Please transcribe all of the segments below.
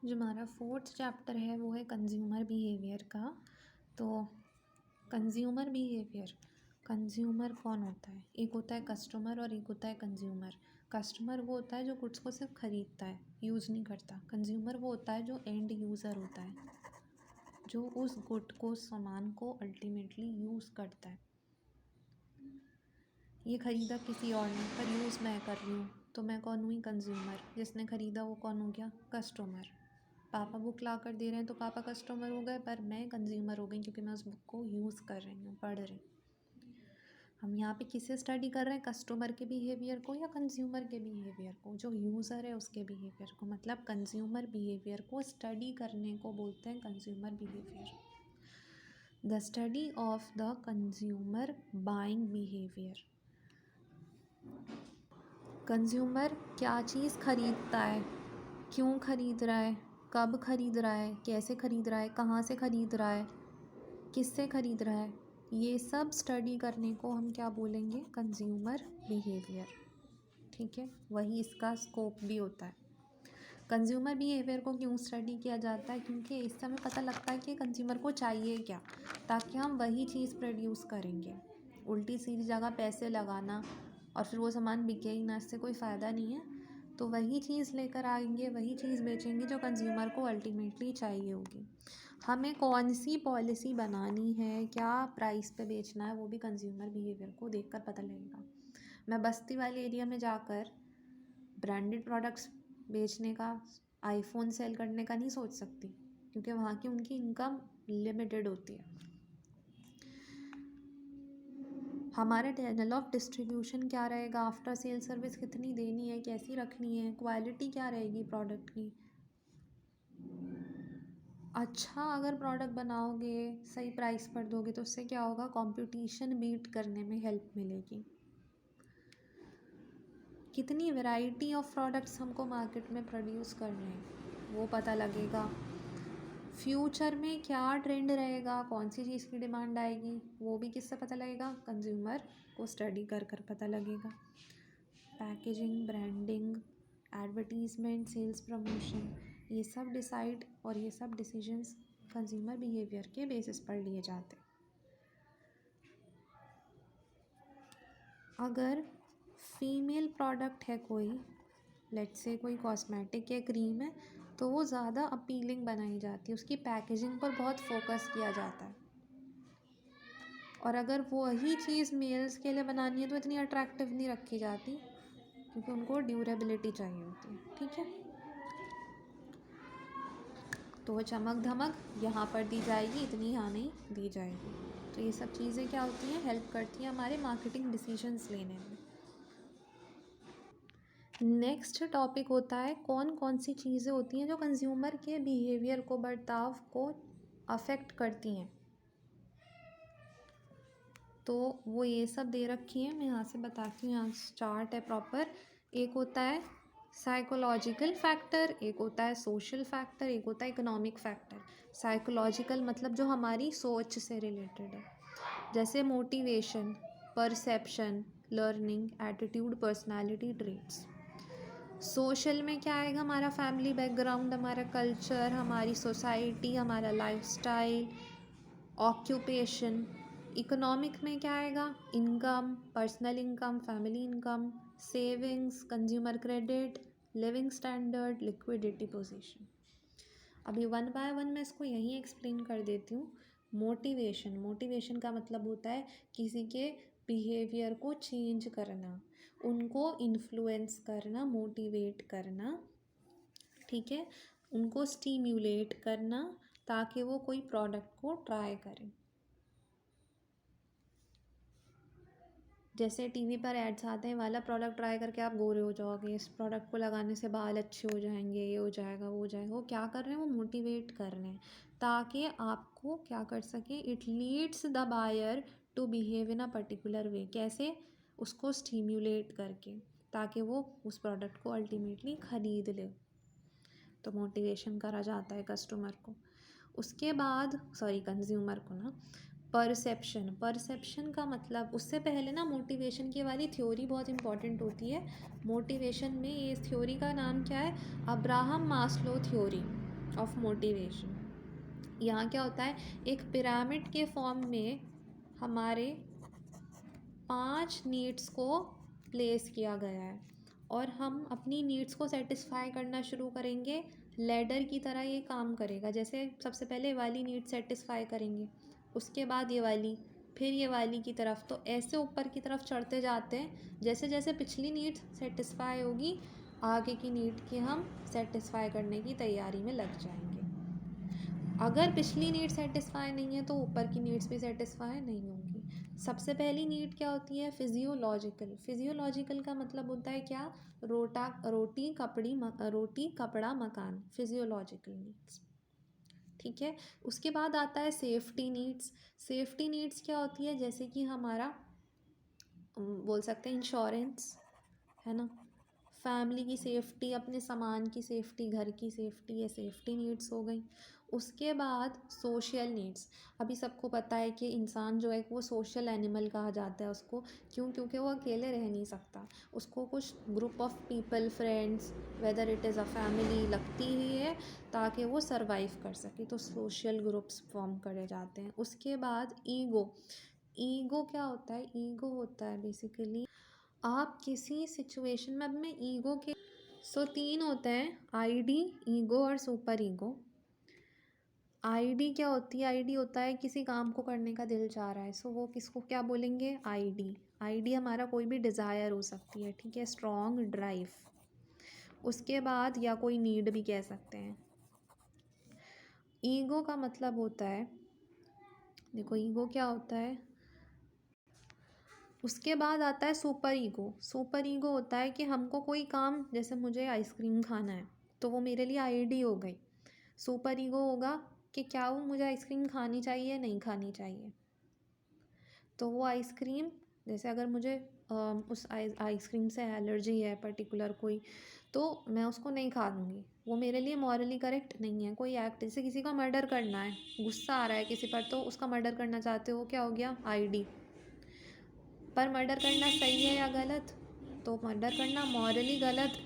जो हमारा fourth chapter है वो है कंज्यूमर बिहेवियर का। तो कंज्यूमर बिहेवियर, कंज्यूमर कौन होता है? एक होता है कस्टमर और एक होता है कंज्यूमर। कस्टमर वो होता है जो गुड्स को सिर्फ खरीदता है, यूज़ नहीं करता। कंज्यूमर वो होता है जो एंड यूज़र होता है, जो उस गुड को, सामान को अल्टीमेटली यूज़ करता है। ये ख़रीदा किसी और ने पर यूज़ मैं कर रही हूँ, तो मैं कौन हुई? कंज्यूमर। जिसने ख़रीदा वो कौन हो गया? कस्टमर। पापा बुक ला कर दे रहे हैं तो पापा कस्टमर हो गए, पर मैं कंज्यूमर हो गई क्योंकि मैं उस बुक को यूज़ कर रही हूँ, पढ़ रही हूँ। हम यहाँ पे किसे स्टडी कर रहे हैं? कस्टमर के बिहेवियर को या कंज्यूमर के बिहेवियर को? जो यूज़र है उसके बिहेवियर को। मतलब कंज्यूमर बिहेवियर को स्टडी करने को बोलते हैं consumer behaviour. The study of the consumer buying behaviour. Consumer क्या चीज़ खरीदता है, क्यों खरीद रहा है, कब खरीद रहा है, कैसे खरीद रहा है, कहाँ से खरीद रहा है, किससे खरीद रहा है, ये सब स्टडी करने को हम क्या बोलेंगे? Consumer behaviour. ठीक है, वही इसका स्कोप भी होता है। कंज्यूमर बिहेवियर को क्यों स्टडी किया जाता है? क्योंकि इससे हमें पता लगता है कि कंज्यूमर को चाहिए क्या, ताकि हम वही चीज़ प्रोड्यूस करेंगे। उल्टी सीधी जगह पैसे लगाना और फिर वो सामान बिके ही ना, इससे कोई फ़ायदा नहीं है। तो वही चीज़ लेकर आएंगे, वही चीज़ बेचेंगे जो कंज्यूमर को अल्टीमेटली चाहिए होगी। हमें कौन सी पॉलिसी बनानी है, क्या प्राइस पे बेचना है, वो भी कंज्यूमर बिहेवियर को देखकर पता लगेगा। मैं बस्ती वाले एरिया में जाकर ब्रांडेड प्रोडक्ट्स बेचने का, आईफोन सेल करने का नहीं सोच सकती, क्योंकि वहाँ की उनकी इनकम लिमिटेड होती है। हमारा चैनल ऑफ डिस्ट्रीब्यूशन क्या रहेगा? आफ्टर सेल सर्विस कितनी देनी है, कैसी रखनी है, क्वालिटी क्या रहेगी प्रोडक्ट की। अच्छा अगर प्रोडक्ट बनाओगे, सही प्राइस पर दोगे, तो उससे क्या होगा? कंपटीशन बीट करने में हेल्प मिलेगी। कितनी वैरायटी ऑफ प्रोडक्ट्स हमको मार्केट में प्रोड्यूस करने हैं वो पता लगेगा। फ्यूचर में क्या ट्रेंड रहेगा, कौन सी चीज़ की डिमांड आएगी, वो भी किससे पता लगेगा? कंज्यूमर को स्टडी कर कर पता लगेगा। Packaging, branding, advertisement, sales promotion, ये सब डिसाइड और ये सब डिसीजंस कंज्यूमर बिहेवियर के बेसिस पर लिए जाते हैं। अगर फीमेल प्रोडक्ट है कोई, लेट्स से कोई कॉस्मेटिक या क्रीम है, तो वो ज़्यादा अपीलिंग बनाई जाती है, उसकी पैकेजिंग पर बहुत फोकस किया जाता है। और अगर वही चीज़ मेल्स के लिए बनानी है तो इतनी अट्रैक्टिव नहीं रखी जाती, क्योंकि उनको ड्यूरेबिलिटी चाहिए होती है। ठीक है, तो वो चमक धमक यहाँ पर दी जाएगी, इतनी यहाँ नहीं दी जाएगी। तो ये सब चीज़ें क्या होती हैं? हेल्प करती हैं हमारे मार्केटिंग डिसीजंस लेने में। नेक्स्ट टॉपिक होता है कौन कौन सी चीज़ें होती हैं जो कंज्यूमर के बिहेवियर को, बर्ताव को अफेक्ट करती हैं। तो वो ये सब दे रखी है, मैं यहाँ से बताती हूँ। यहाँ चार्ट है प्रॉपर। एक होता है साइकोलॉजिकल फैक्टर, एक होता है सोशल फैक्टर, एक होता है इकोनॉमिक फैक्टर। साइकोलॉजिकल मतलब जो हमारी सोच से रिलेटेड है, जैसे motivation, perception, learning, attitude, personality traits. Social में क्या आएगा? हमारा फैमिली बैकग्राउंड, हमारा कल्चर, हमारी सोसाइटी, हमारा लाइफस्टाइल, ऑक्यूपेशन। इकोनॉमिक में क्या आएगा? Income, personal income, family income, savings, consumer credit, living standard, liquidity position. अभी वन बाय वन मैं इसको यहीं एक्सप्लेन कर देती हूँ। मोटिवेशन, मोटिवेशन का मतलब होता है किसी के बिहेवियर को चेंज करना, उनको इन्फ्लुएंस करना, मोटिवेट करना। ठीक है, उनको स्टिम्युलेट करना ताकि वो कोई प्रोडक्ट को ट्राई करें। जैसे टीवी पर एड्स आते हैं, वाला प्रोडक्ट ट्राई करके आप गोरे हो जाओगे, इस प्रोडक्ट को लगाने से बाल अच्छे हो जाएंगे, ये हो जाएगा, वो हो जाएगा। वो क्या कर रहे हैं? वो मोटिवेट कर रहे हैं ताकि आपको क्या कर सके? It leads the buyer to behave in a particular way. कैसे? उसको स्टिम्युलेट करके, ताकि वो उस प्रोडक्ट को अल्टीमेटली ख़रीद ले। तो मोटिवेशन करा जाता है कस्टमर को। उसके बाद कंज्यूमर को ना, परसेप्शन। परसेप्शन का मतलब, उससे पहले ना मोटिवेशन की वाली थ्योरी बहुत इंपॉर्टेंट होती है। मोटिवेशन में ये थ्योरी का नाम क्या है? Abraham Maslow theory. Of motivation. यहाँ क्या होता है, एक पिरामिड के फॉर्म में हमारे 5 नीड्स को प्लेस किया गया है और हम अपनी नीड्स को सेटिस्फाई करना शुरू करेंगे। लैडर की तरह ये काम करेगा, जैसे सबसे पहले ये वाली नीड सेटिस्फाई करेंगे, उसके बाद ये वाली, फिर ये वाली की तरफ, तो ऐसे ऊपर की तरफ चढ़ते जाते हैं। जैसे जैसे पिछली नीड सेटिस्फाई होगी, आगे की नीड की हम सेटिस्फाई करने की तैयारी में लग जाएंगे। अगर पिछली नीड सेटिस्फाई नहीं है तो ऊपर की नीड्स भी सेटिस्फाई नहीं होंगी। सबसे पहली नीड क्या होती है, फिजियोलॉजिकल। फिजियोलॉजिकल का मतलब होता है क्या, रोटी कपड़ा मकान, फिजियोलॉजिकल नीड्स। ठीक है, उसके बाद आता है सेफ्टी नीड्स। सेफ्टी नीड्स क्या होती है, जैसे कि हमारा बोल सकते हैं इंश्योरेंस, है ना, फैमिली की सेफ्टी, अपने सामान की सेफ्टी, घर की सेफ्टी, ये सेफ्टी नीड्स हो गई। उसके बाद सोशल नीड्स। अभी सबको पता है कि इंसान जो है वो सोशल एनिमल कहा जाता है उसको, क्यों, क्योंकि वो अकेले रह नहीं सकता, उसको कुछ group of people, friends, whether it is a family लगती ही है ताकि वो सरवाइव कर सके, तो सोशल ग्रुप्स फॉर्म करे जाते हैं। उसके बाद ईगो। ईगो क्या होता है, ईगो होता है बेसिकली आप किसी सिचुएशन में, अब मैं ईगो के 3 होते हैं, आईडी, ईगो और सुपर ईगो। आईडी क्या होती है, आईडी होता है किसी काम को करने का दिल चाह रहा है, वो किसको क्या बोलेंगे, आईडी। आईडी हमारा कोई भी डिज़ायर हो सकती है, ठीक है, स्ट्रॉन्ग ड्राइव। उसके बाद या कोई नीड भी कह सकते हैं। ईगो का मतलब होता है, देखो ईगो क्या होता है। उसके बाद आता है सुपर ईगो। सुपर ईगो होता है कि हमको कोई काम, जैसे मुझे आइसक्रीम खाना है तो वो मेरे लिए आईडी हो गई। सुपर ईगो होगा कि क्या वो मुझे आइसक्रीम खानी चाहिए, नहीं खानी चाहिए, तो वो आइसक्रीम, जैसे अगर मुझे उस आइसक्रीम से एलर्जी है पर्टिकुलर कोई, तो मैं उसको नहीं खा लूँगी, वो मेरे लिए मॉरली करेक्ट नहीं है। कोई एक्ट, जैसे किसी का मर्डर करना है, गुस्सा आ रहा है किसी पर तो उसका मर्डर करना चाहते हो, क्या हो गया, आईडी। पर मर्डर करना सही है या गलत, तो मर्डर करना मॉरली गलत,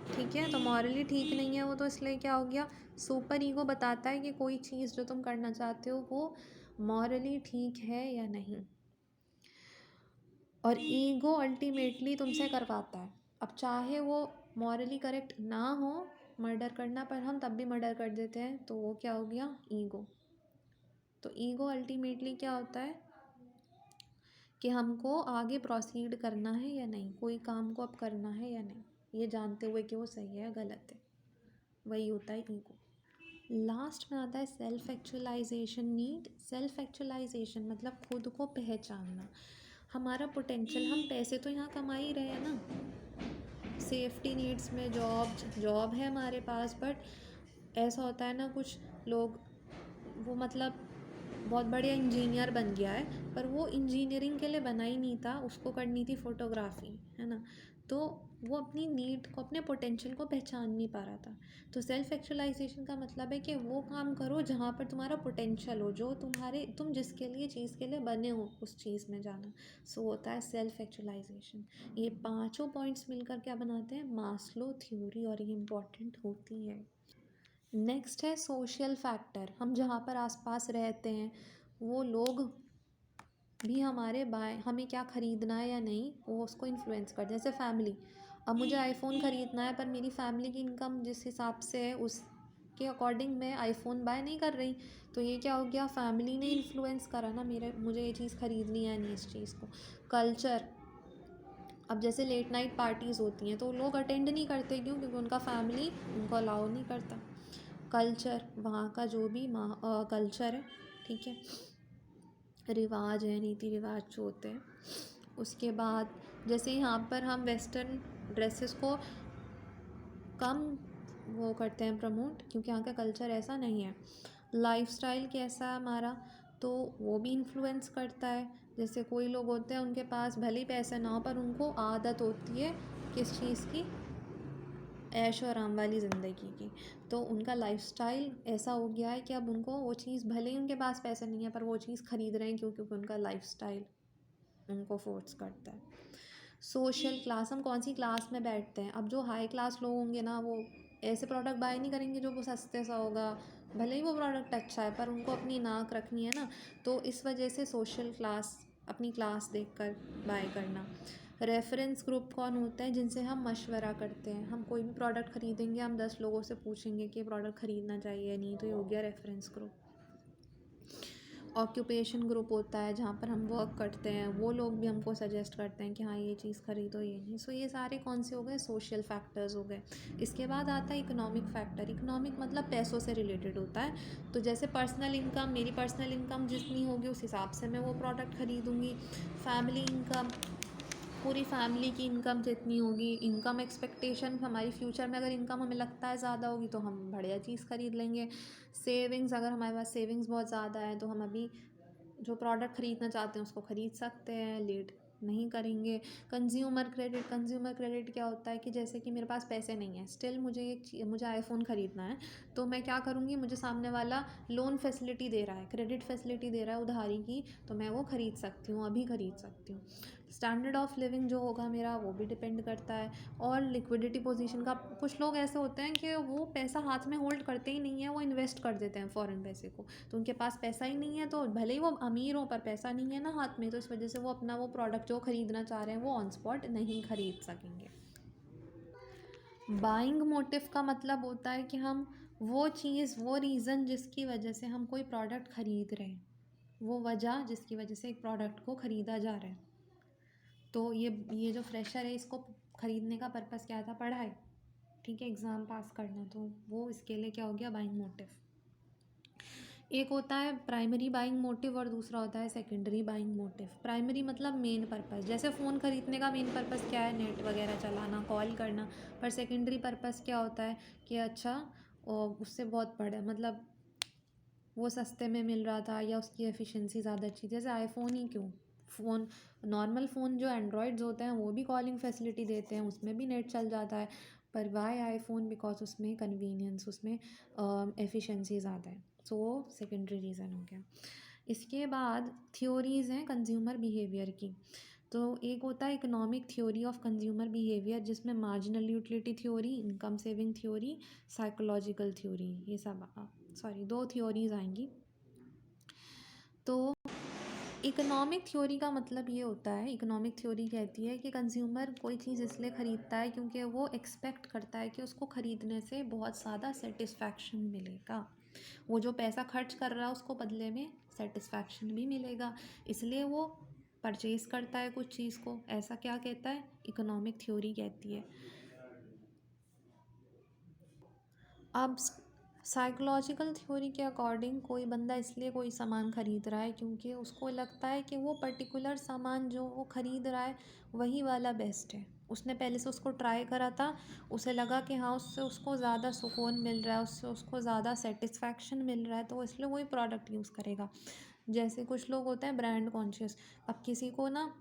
ठीक है, तो मॉरली ठीक नहीं है वो, तो इसलिए क्या हो गया, सुपर ईगो बताता है कि कोई चीज़ जो तुम करना चाहते हो वो मॉरली ठीक है या नहीं। और ईगो अल्टीमेटली तुमसे करवाता है, अब चाहे वो मॉरली करेक्ट ना हो मर्डर करना, पर हम तब भी मर्डर कर देते हैं, तो वो क्या हो गया, ईगो। तो ईगो अल्टीमेटली क्या होता है कि हमको आगे प्रोसीड करना है या नहीं, कोई काम को अब करना है या नहीं, ये जानते हुए कि वो सही है या गलत है, वही होता है ईगो। लास्ट में आता है self actualisation need. Self actualisation मतलब खुद को पहचानना, हमारा पोटेंशियल। हम पैसे तो यहाँ कमा ही रहे हैं ना, सेफ्टी नीड्स में जॉब है हमारे पास, बट ऐसा होता है ना कुछ लोग, वो मतलब बहुत बढ़िया इंजीनियर बन गया है, पर वो इंजीनियरिंग के लिए बना ही नहीं था, उसको करनी थी फोटोग्राफी, है ना, तो वो अपनी नीड को, अपने पोटेंशियल को पहचान नहीं पा रहा था। तो सेल्फ एक्चुअलाइजेशन का मतलब है कि वो काम करो जहाँ पर तुम्हारा पोटेंशियल हो, जो तुम जिसके लिए चीज़ के लिए बने हो उस चीज़ में जाना, सो होता है सेल्फ एक्चुअलाइजेशन। ये पांचों पॉइंट्स मिलकर क्या बनाते हैं, मास्लो थ्योरी, और ये इम्पॉर्टेंट होती है। नेक्स्ट है सोशल फैक्टर। हम जहाँ पर आसपास रहते हैं वो लोग भी हमारे हमें क्या ख़रीदना है या नहीं वो उसको इन्फ्लुएंस करते हैं। जैसे फैमिली, अब मुझे आईफोन ख़रीदना है पर मेरी फैमिली की इनकम जिस हिसाब से है उसके अकॉर्डिंग मैं आईफोन बाय नहीं कर रही, तो ये क्या हो गया, फैमिली ने इन्फ्लुएंस करा ना मुझे ये चीज़ ख़रीदनी है नहीं इस चीज़ को। कल्चर, अब जैसे लेट नाइट पार्टीज़ होती हैं तो लोग अटेंड नहीं करते, क्यों, क्योंकि उनका फैमिली उनको अलाउ नहीं करता। कल्चर, वहाँ का जो भी कल्चर है, ठीक है, रिवाज है, रीति रिवाज जो होते हैं। उसके बाद जैसे यहाँ पर हम वेस्टर्न ड्रेसेस को कम वो करते हैं प्रमोट, क्योंकि यहाँ का कल्चर ऐसा नहीं है। लाइफस्टाइल कैसा है हमारा, तो वो भी इन्फ्लुएंस करता है। जैसे कोई लोग होते हैं उनके पास भले ही पैसे ना हो पर उनको आदत होती है किस चीज़ की, ऐश और आराम वाली ज़िंदगी की, तो उनका लाइफस्टाइल ऐसा हो गया है कि अब उनको वो चीज़, भले ही उनके पास पैसे नहीं है पर वो चीज़ ख़रीद रहे हैं, क्योंकि उनका लाइफस्टाइल उनको फोर्स करता है। सोशल क्लास, हम कौन सी क्लास में बैठते हैं, अब जो हाई क्लास लोग होंगे ना वो ऐसे प्रोडक्ट बाय नहीं करेंगे जो वो सस्ते सा होगा, भले ही वो प्रोडक्ट अच्छा है पर उनको अपनी नाक रखनी है ना। तो इस वजह से सोशल क्लास, अपनी क्लास देखकर बाय करना। रेफरेंस ग्रुप कौन होता है? जिनसे हम मशवरा करते हैं। हम कोई भी प्रोडक्ट खरीदेंगे, हम 10 लोगों से पूछेंगे कि ये प्रोडक्ट खरीदना चाहिए या नहीं, तो ये हो गया रेफरेंस ग्रुप। ऑक्यूपेशन ग्रुप होता है जहाँ पर हम वर्क करते हैं, वो लोग भी हमको सजेस्ट करते हैं कि हाँ ये चीज़ खरीदो, ये नहीं। सो ये सारे कौन से हो गए? सोशल फैक्टर्स हो गए। इसके बाद आता है इकोनॉमिक फैक्टर। इकोनॉमिक मतलब पैसों से रिलेटेड होता है। तो जैसे पर्सनल इनकम, मेरी पर्सनल इनकम जितनी होगी उस हिसाब से मैं वो प्रोडक्ट खरीदूँगी। फैमिली इनकम, पूरी फैमिली की इनकम जितनी होगी। इनकम एक्सपेक्टेशन, हमारी फ्यूचर में अगर इनकम हमें लगता है ज़्यादा होगी तो हम बढ़िया चीज़ खरीद लेंगे। सेविंग्स, अगर हमारे पास सेविंग्स बहुत ज़्यादा है तो हम अभी जो प्रोडक्ट ख़रीदना चाहते हैं उसको ख़रीद सकते हैं, लेट नहीं करेंगे। कंज्यूमर क्रेडिट, कंज्यूमर क्रेडिट क्या होता है कि जैसे कि मेरे पास पैसे नहीं हैं, स्टिल मुझे आईफ़ोन ख़रीदना है, तो मैं क्या करूँगी? मुझे सामने वाला लोन फैसिलिटी दे रहा है, क्रेडिट फैसिलिटी दे रहा है उधारी की, तो मैं वो ख़रीद सकती हूँ, अभी ख़रीद सकती हूँ। स्टैंडर्ड ऑफ लिविंग जो होगा मेरा, वो भी डिपेंड करता है। और लिक्विडिटी पोजीशन का, कुछ लोग ऐसे होते हैं कि वो पैसा हाथ में होल्ड करते ही नहीं है, वो इन्वेस्ट कर देते हैं फ़ॉरेन पैसे को। तो उनके पास पैसा ही नहीं है, तो भले ही वो अमीर हों पर पैसा नहीं है ना हाथ में, तो इस वजह से वो अपना वो प्रोडक्ट जो खरीदना चाह रहे हैं वो ऑन स्पॉट नहीं खरीद सकेंगे। बाइंग मोटिव का मतलब होता है कि हम वो चीज़, वो रीज़न जिसकी वजह से हम कोई प्रोडक्ट खरीद रहे हैं, वो वजह जिसकी वजह से एक प्रोडक्ट को ख़रीदा जा रहा है। तो ये जो फ्रेशर है, इसको ख़रीदने का पर्पस क्या था? पढ़ाई, ठीक है, एग्ज़ाम पास करना, तो वो इसके लिए क्या हो गया? Buying motive. एक होता है प्राइमरी बाइंग मोटिव और दूसरा होता है सेकेंडरी बाइंग मोटिव। प्राइमरी मतलब मेन पर्पस, जैसे फ़ोन ख़रीदने का मेन पर्पस क्या है? नेट वगैरह चलाना, कॉल करना। पर सेकेंडरी पर्पस क्या होता है कि अच्छा, उससे बहुत बड़ा मतलब वो सस्ते में मिल रहा था या उसकी एफिशिएंसी ज़्यादा अच्छी थी। जैसे आईफ़ोन ही क्यों, फ़ोन, नॉर्मल फ़ोन जो एंड्रॉयड्स होते हैं वो भी कॉलिंग फैसिलिटी देते हैं, उसमें भी नेट चल जाता है। पर वाई आईफ़ोन? बिकॉज उसमें कन्वीनियंस, उसमें एफिशिएंसी ज़्यादा है। सो वो सेकेंडरी रीज़न हो गया। इसके बाद थ्योरीज़ हैं कंज्यूमर बिहेवियर की। तो एक होता है economic theory of consumer behaviour, जिसमें marginal utility theory, income saving theory, psychological theory, ये सब सॉरी 2 थ्योरीज़ आएंगी। तो इकोनॉमिक थ्योरी का मतलब ये होता है, इकोनॉमिक थ्योरी कहती है कि कंज्यूमर कोई चीज़ इसलिए ख़रीदता है क्योंकि वो एक्सपेक्ट करता है कि उसको ख़रीदने से बहुत ज़्यादा सेटिस्फैक्शन मिलेगा। वो जो पैसा खर्च कर रहा है उसको बदले में सेटिस्फैक्शन भी मिलेगा, इसलिए वो परचेज़ करता है कुछ चीज़ को। ऐसा क्या कहता है? इकोनॉमिक थ्योरी कहती है। अब साइकोलॉजिकल थ्योरी के अकॉर्डिंग कोई बंदा इसलिए कोई सामान ख़रीद रहा है क्योंकि उसको लगता है कि वो पर्टिकुलर सामान जो वो ख़रीद रहा है वही वाला बेस्ट है। उसने पहले से उसको ट्राई करा था, उसे लगा कि हाँ उससे उसको ज़्यादा सुकून मिल रहा है, उससे उसको ज़्यादा सेटिस्फैक्शन मिल रहा है, तो इसलिए वही प्रोडक्ट यूज़ करेगा। जैसे कुछ लोग होते हैं ब्रांड कॉन्शियस। अब किसी को ना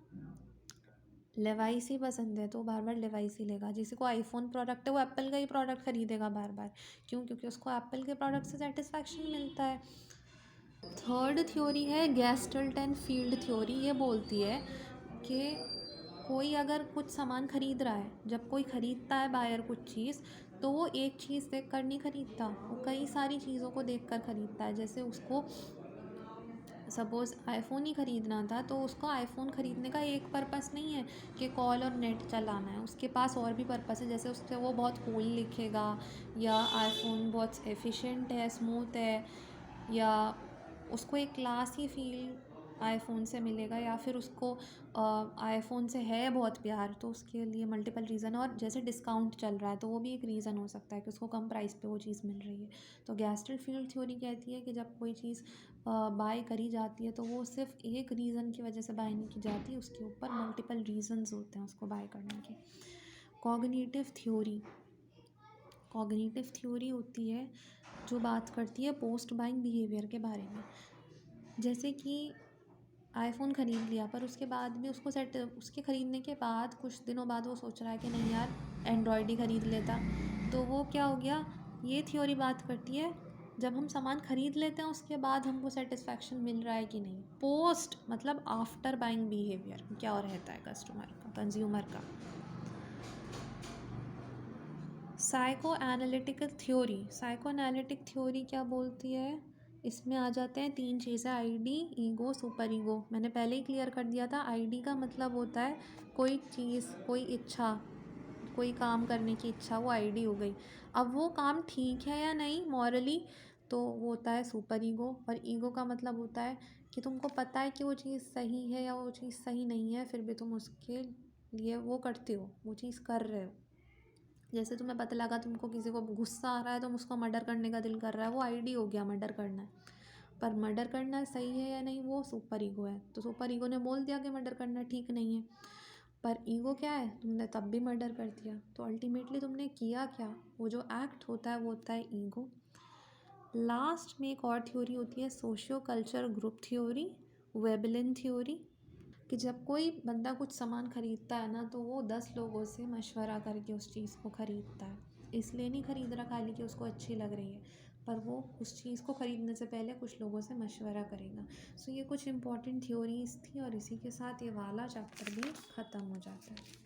लेवाइस ही पसंद है तो वो बार बार लेवाइस ही लेगा। जिसी को आईफोन प्रोडक्ट है वो एप्पल का ही प्रोडक्ट खरीदेगा बार बार। क्यों? क्योंकि उसको एप्पल के प्रोडक्ट से सेटिस्फैक्शन मिलता है। थर्ड थ्योरी है गेस्टल्ट एंड फील्ड थ्योरी। ये बोलती है कि कोई अगर कुछ सामान खरीद रहा है, जब कोई ख़रीदता है बायर कुछ चीज़, तो वो एक चीज़ देख कर नहीं ख़रीदता, वो कई सारी चीज़ों को देख कर ख़रीदता है। जैसे उसको सपोज़ आईफ़ोन ही ख़रीदना था तो उसको आईफ़ोन ख़रीदने का एक पर्पस नहीं है कि कॉल और नेट चलाना है, उसके पास और भी पर्पस है। जैसे उससे वो बहुत कूल लिखेगा, या आईफ़ोन बहुत एफिशिएंट है, स्मूथ है, या उसको एक क्लासी फील आईफ़ोन से मिलेगा, या फिर उसको आईफ़ोन से है बहुत प्यार, तो उसके लिए मल्टीपल रीज़न। और जैसे डिस्काउंट चल रहा है तो वो भी एक रीज़न हो सकता है कि उसको कम प्राइस पे वो चीज़ मिल रही है। तो गेस्टल्ट फील्ड थ्योरी कहती है कि जब कोई चीज़ बाय करी जाती है तो वो सिर्फ एक रीज़न की वजह से बाय नहीं की जाती, उसके ऊपर मल्टीपल रीज़न्स होते हैं उसको बाय करने के। कॉग्निटिव थ्योरी, कॉग्निटिव थ्योरी होती है जो बात करती है पोस्ट बाइंग बिहेवियर के बारे में। जैसे कि आईफ़ोन ख़रीद लिया, पर उसके बाद भी उसके ख़रीदने के बाद कुछ दिनों बाद वो सोच रहा है कि नहीं यार एंड्रॉयड ही ख़रीद लेता, तो वो क्या हो गया? ये थ्योरी बात करती है जब हम सामान ख़रीद लेते हैं उसके बाद हमको सेटिस्फैक्शन मिल रहा है कि नहीं। पोस्ट मतलब आफ्टर बाइंग बिहेवियर क्या रहता है कस्टमर का, कंज्यूमर का। Psycho analytical theory, psycho analytic theory क्या बोलती है, इसमें आ जाते हैं तीन चीज़ें, आईडी, ईगो, सुपर ईगो। मैंने पहले ही क्लियर कर दिया था, आईडी का मतलब होता है कोई चीज़, कोई इच्छा, कोई काम करने की इच्छा, वो आईडी हो गई। अब वो काम ठीक है या नहीं मॉरली, तो वो होता है सुपर ईगो। और ईगो का मतलब होता है कि तुमको पता है कि वो चीज़ सही है या वो चीज़ सही नहीं है, फिर भी तुम उसके लिए वो करते हो, वो चीज़ कर रहे हो। जैसे तुम्हें पता लगा तुमको किसी को गुस्सा आ रहा है, तुम उसको मर्डर करने का दिल कर रहा है, वो आईडी हो गया, मर्डर करना है। पर मर्डर करना सही है या नहीं, वो सुपर ईगो है। तो सुपर ईगो ने बोल दिया कि मर्डर करना ठीक नहीं है, पर ईगो क्या है, तुमने तब भी मर्डर कर दिया। तो अल्टीमेटली तुमने किया क्या, वो जो एक्ट होता है वो होता है ईगो। लास्ट में एक और थ्योरी होती है socio culture group theory, Veblen theory, कि जब कोई बंदा कुछ सामान खरीदता है ना, तो वो 10 लोगों से मशवरा करके उस चीज़ को ख़रीदता है। इसलिए नहीं ख़रीद रहा खाली कि उसको अच्छी लग रही है, पर वो उस चीज़ को ख़रीदने से पहले कुछ लोगों से मशवरा करेगा। सो ये कुछ इंपॉर्टेंट थ्योरीज़ थी, और इसी के साथ ये वाला चैप्टर भी ख़त्म हो जाता है।